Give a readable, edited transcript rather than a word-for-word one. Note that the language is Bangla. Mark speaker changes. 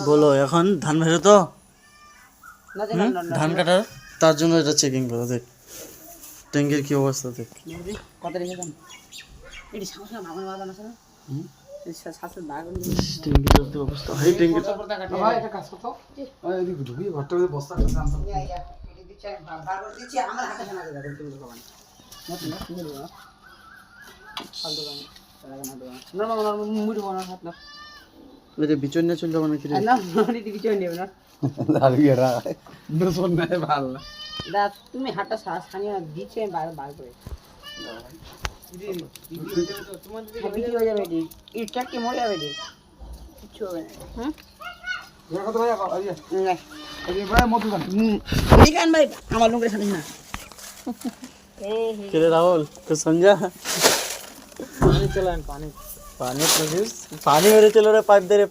Speaker 1: বলো এখন ধান ভেজে তো ধান কাটার তার জন্য এটা চেকিং করো দেখ ট্যাঙ্কের কি অবস্থা দেখ
Speaker 2: কত রেখে দাম এটি সামনে ভাঙন বাঁধানো আছে না সাথে বাগান
Speaker 1: ট্যাঙ্কের অবস্থা হাই ট্যাঙ্কের
Speaker 3: ভাই এটা কাজ করতো ওই এদিকে ঢুকি ঘরটা মধ্যে বস্তা আছে আনতাম
Speaker 2: এটি দিচ্ছে বার করে দিচ্ছি আমার হাতে শোনা যাবে তুমি তো খাবেন মত না তুমি বলো ফালতু গান নরমাল নরমাল মুড়ি বানানো হাত না
Speaker 1: ওই যে বিচন নিয়ে চলে যাবো নাকি রে
Speaker 2: না মুড়ি দিবি চলে নেবে না
Speaker 3: দাঁড়িয়েরা নসন নাই ভালো না
Speaker 2: দা তুমি হাতটা সানিয়ে দিচ্ছে বার বার করে ভিডিও হয়ে যাবে এটি এটা কি মরে যাবে এটি কিছু হবে না হুম
Speaker 3: কত ভাই
Speaker 2: না
Speaker 3: এই ভাই মতো জান
Speaker 2: নিকান ভাই আমার লোকের সাথে না
Speaker 1: কে রে রাহুল তো समझा
Speaker 2: पानी चलान पानी
Speaker 1: पानी मेरे चलो रे पाइप दे रे